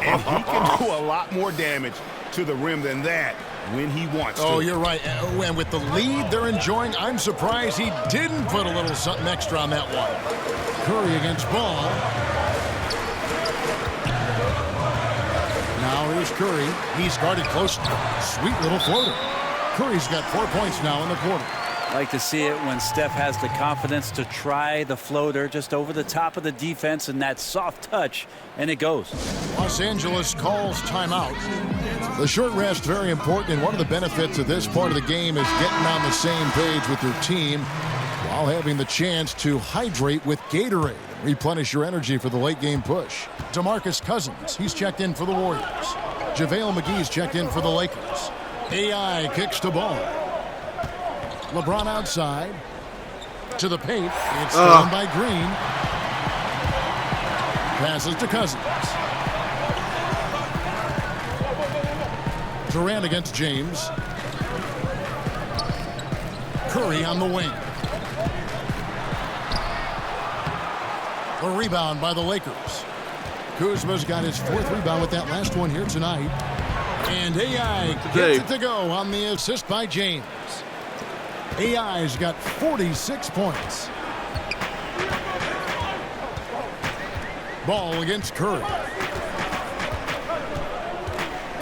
And he can do a lot more damage to the rim than that when he wants to. Oh, you're right. And with the lead they're enjoying, I'm surprised he didn't put a little something extra on that one. Curry against Ball. Now here's Curry. He's guarded close. Sweet little floater. Curry's got 4 points now in the quarter. I like to see it when Steph has the confidence to try the floater just over the top of the defense and that soft touch, and it goes. Los Angeles calls timeout. The short rest, very important, and one of the benefits of this part of the game is getting on the same page with your team while having the chance to hydrate with Gatorade and replenish your energy for the late game push. DeMarcus Cousins, he's checked in for the Warriors. JaVale McGee's checked in for the Lakers. AI kicks to Ball. LeBron outside to the paint. It's stolen by Green. Passes to Cousins. Durant against James. Curry on the wing. A rebound by the Lakers. Kuzma's got his 4th rebound with that last one here tonight. And AI gets it to go on the assist by James. AI's got 46 points. Ball against Curry.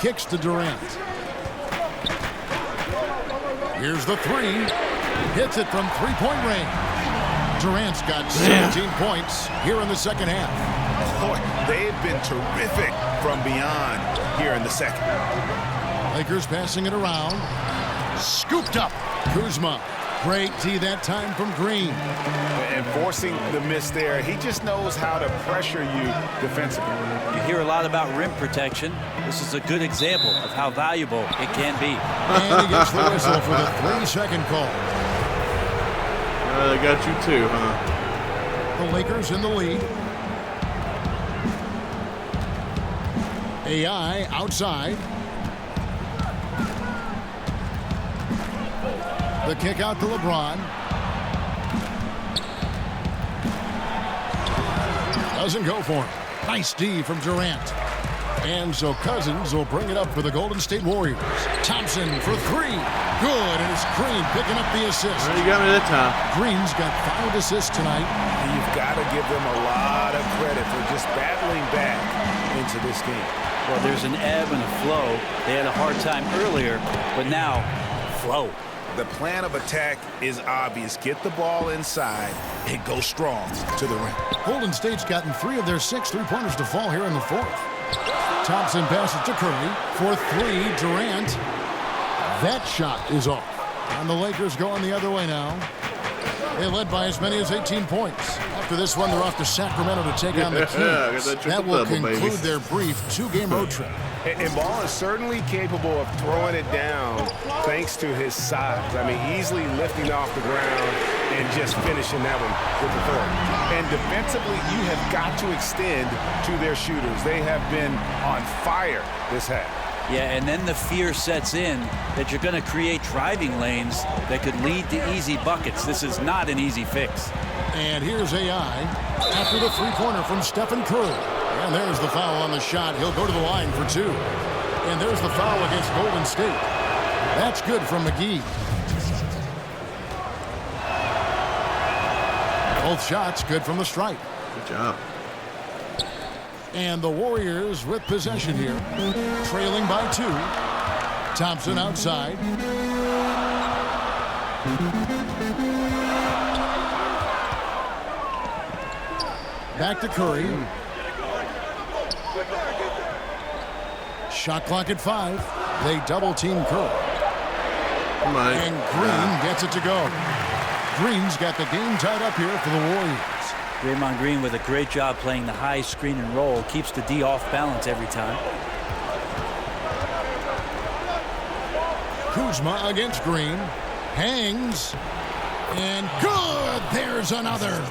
Kicks to Durant. Here's the 3. Hits it from 3-point range. Durant's got 17 points here in the second half. Boy, they've been terrific from beyond here in the second. Lakers passing it around. Scooped up. Kuzma. Great tee that time from Green. And forcing the miss there. He just knows how to pressure you defensively. You hear a lot about rim protection. This is a good example of how valuable it can be. And he gets the whistle for the 3-second call. They got you too, huh? The Lakers in the lead. AI outside. The kick out to LeBron. Doesn't go for him. Nice D from Durant. And so Cousins will bring it up for the Golden State Warriors. Thompson for three. Good, and it's Green picking up the assist. Well, you got me that time. Green's got 5 assists tonight. You've got to give them a lot of credit for just battling back into this game. Well, there's an ebb and a flow. They had a hard time earlier, but now, flow. The plan of attack is obvious. Get the ball inside and go strong to the rim. Golden State's gotten 3 of their 6 3-pointers to fall here in the 4th. Thompson passes to Curry for 3. Durant. That shot is off. And the Lakers going the other way now. They led by as many as 18 points. After this one, they're off to Sacramento to take on the Kings. That will conclude their brief 2-game road trip. And Ball is certainly capable of throwing it down thanks to his size. I mean, easily lifting off the ground and just finishing that one with the third. And defensively, you have got to extend to their shooters. They have been on fire this half. Yeah, and then the fear sets in that you're going to create driving lanes that could lead to easy buckets. This is not an easy fix. And here's AI after the 3-pointer from Stephen Curry. And there's the foul on the shot. He'll go to the line for 2. And there's the foul against Golden State. That's good from McGee. Both shots good from the stripe. Good job. And the Warriors with possession here, trailing by 2. Thompson outside. Back to Curry. Shot clock at 5. They double team Curry. Come on. And Green gets it to go. Green's got the game tied up here for the Warriors. Draymond Green with a great job playing the high screen and roll. Keeps the D off balance every time. Kuzma against Green. Hangs. And good! There's another.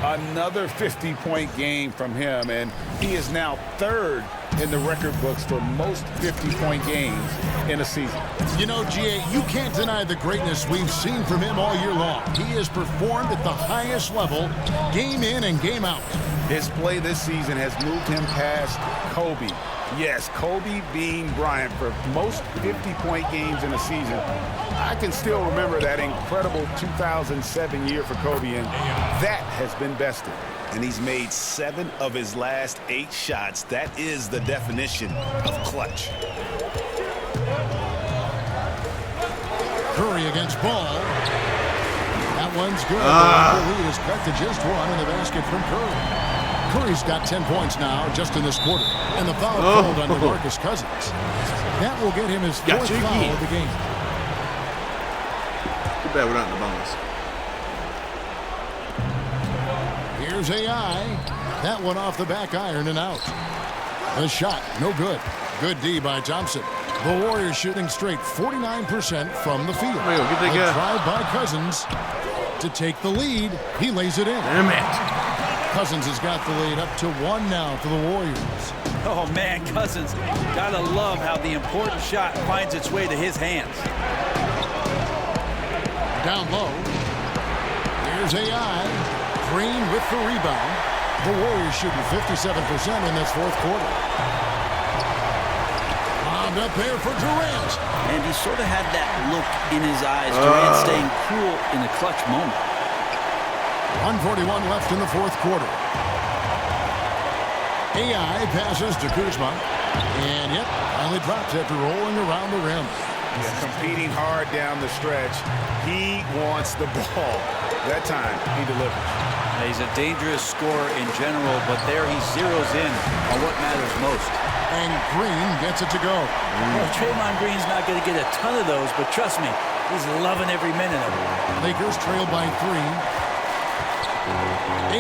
Another 50-point game from him, and he is now 3rd in the record books for most 50-point games in a season. You know, G.A., you can't deny the greatness we've seen from him all year long. He has performed at the highest level, game in and game out. His play this season has moved him past Kobe. Yes, Kobe being Bryant for most 50-point games in a season. I can still remember that incredible 2007 year for Kobe, and that has been bested. And he's made 7 of his last 8 shots. That is the definition of clutch. Curry against Ball. That one's good. The lead is cut to just 1 in the basket from Curry. Curry's got 10 points now just in this quarter. And the foul called on DeMarcus Cousins. That will get him his 4th foul of the game. Too bad we're not in the bonus. Here's AI. That one off the back iron and out. The shot, no good. Good D by Thompson. The Warriors shooting straight 49% from the field. A drive by Cousins to take the lead. He lays it in. Damn it. Cousins has got the lead up to 1 now for the Warriors. Oh, man, Cousins. Gotta love how the important shot finds its way to his hands. Down low. Here's AI. Green with the rebound. The Warriors shooting 57% in this 4th quarter. Bombed up there for Durant. And he sort of had that look in his eyes. Durant staying cool in a clutch moment. 1:41 left in the 4th quarter. AI passes to Kuzma. And yep, finally drops after rolling around the rim. Yeah, competing hard down the stretch. He wants the ball. That time, he delivers. He's a dangerous scorer in general, but there he zeroes in on what matters most. And Green gets it to go. Well, Draymond Green's not going to get a ton of those, but trust me, he's loving every minute of it. Lakers trail by 3.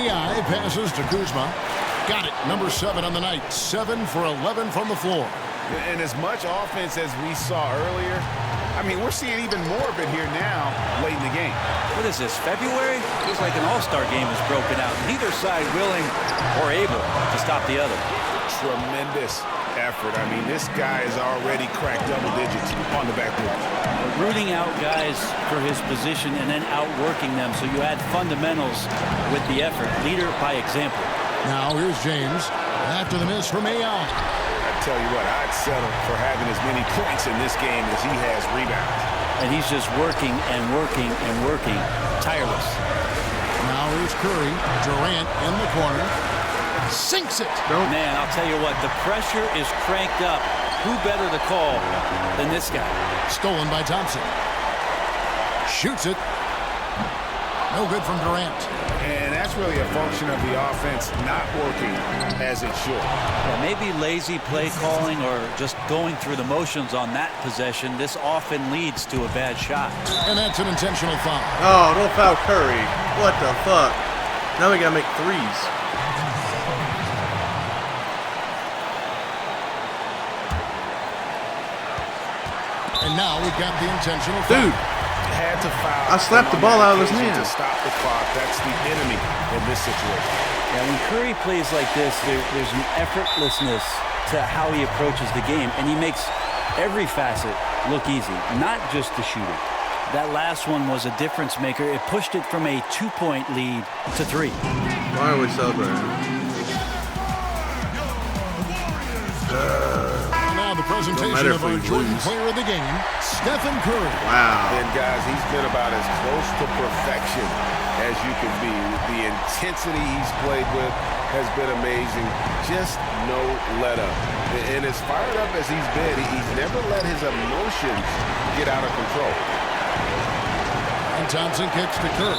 AI passes to Kuzma. Got it. Number 7 on the night. 7 for 11 from the floor. And as much offense as we saw earlier, I mean, we're seeing even more of it here now late in the game. What is this, February? Feels like an all-star game is broken out. Neither side willing or able to stop the other. Tremendous effort. I mean, this guy has already cracked double digits on the backboard. Rooting out guys for his position and then outworking them, so you add fundamentals with the effort. Leader by example. Now here's James after the miss from AI. I tell you what, I'd settle for having as many points in this game as he has rebounds. And he's just working and working and working, tireless. Now here's Curry. Durant in the corner. Sinks it. Man, I'll tell you what, the pressure is cranked up. Who better to call than this guy? Stolen by Thompson. Shoots it. No good from Durant. And that's really a function of the offense not working as it should. Yeah, maybe lazy play calling or just going through the motions on that possession. This often leads to a bad shot. And that's an intentional foul. Oh, don't foul Curry. What the fuck? Now we gotta make threes. And now we've got the intentional foul. Dude. Had to foul. I slapped the ball out of his hand. To stop the clock. That's the enemy in this situation. Yeah, when Curry plays like this, there's an effortlessness to how he approaches the game, and he makes every facet look easy, not just the shooting. That last one was a difference maker. It pushed it from a 2-point lead to 3. Why are we celebrating? Now the presentation of our Jordan player of the game, Stephen Curry. Wow. And guys, he's been about as close to perfection as you can be. The intensity he's played with has been amazing. Just no let up. And as fired up as he's been, he's never let his emotions get out of control. And Thompson kicks to Curry.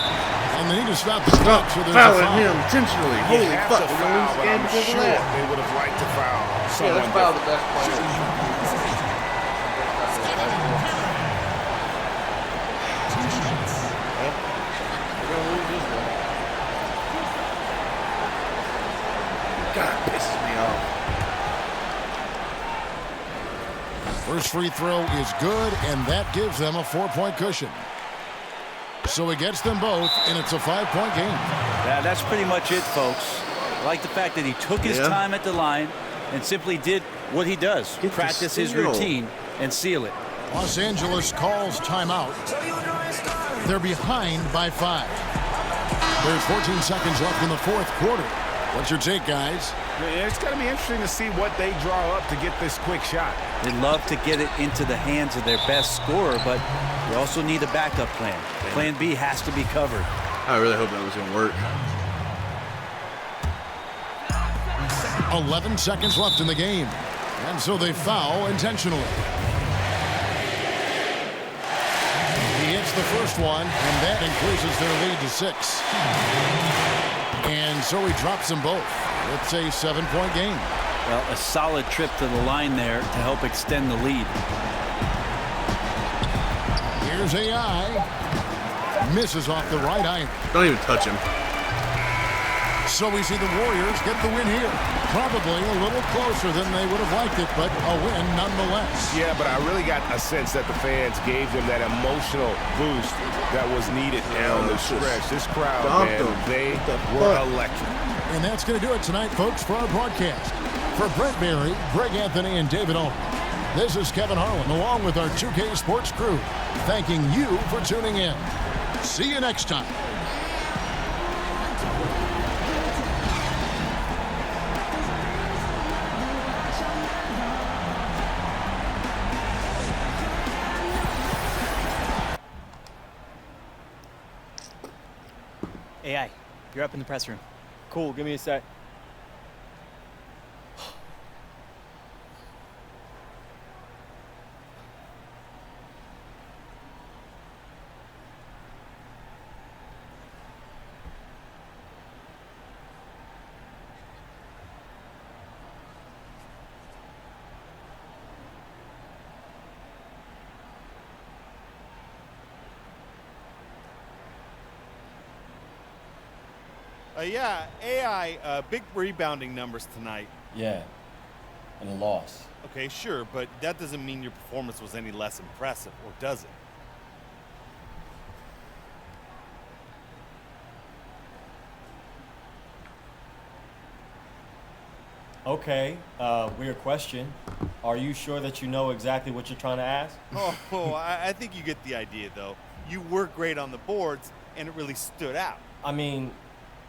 And they need to stop the clock. So there's a fouling foul. him intentionally. Holy fuck. We're going to lose the game because of Sure, that. they would have liked to foul Yeah, someone let's foul the different. best player. God, pisses me off. First free throw is good, and that gives them a 4-point cushion. So it gets them both, and it's a 5-point game. Yeah, that's pretty much it, folks. I like the fact that he took his time at the line and simply did what he does, practice his routine and seal it. Los Angeles calls timeout. They're behind by 5. There's 14 seconds left in the fourth quarter. What's your take, guys? It's going to be interesting to see what they draw up to get this quick shot. They love to get it into the hands of their best scorer, but you also need a backup plan. Plan B has to be covered. I really hope that was going to work. 11 seconds left in the game. And so they foul intentionally. He hits the first one, and that increases their lead to 6. And so he drops them both. It's a 7-point game. Well, a solid trip to the line there to help extend the lead. Here's AI. Misses off the right iron. Don't even touch him. So we see the Warriors get the win here. Probably a little closer than they would have liked it, but a win nonetheless. Yeah, but I really got a sense that the fans gave them that emotional boost that was needed down the stretch. This crowd, man, they were electric. And that's going to do it tonight, folks, for our broadcast. For Brent Barry, Greg Anthony, and David Owen, this is Kevin Harlan, along with our 2K Sports crew, thanking you for tuning in. See you next time. AI, you're up in the press room. Cool, give me a sec. Yeah, AI, big rebounding numbers tonight. Yeah, and a loss. Okay, sure, but that doesn't mean your performance was any less impressive, or does it? Okay, weird question. Are you sure that you know exactly what you're trying to ask? I think you get the idea, though. You were great on the boards, and it really stood out. I mean,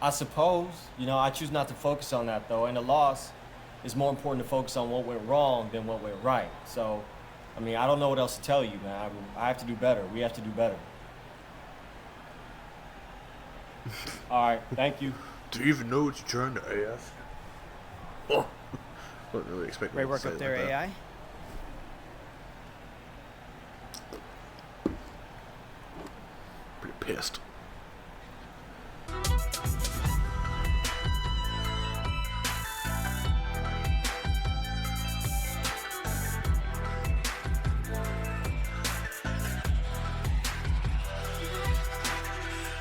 I suppose. You know, I choose not to focus on that, though. And the loss is more important to focus on what went wrong than what went right. So, I mean, I don't know what else to tell you, man. I have to do better. We have to do better. All right, thank you. Do you even know what you're trying to ask? Oh, wasn't really expecting Great to work say up it there, like that. AI. Pretty pissed.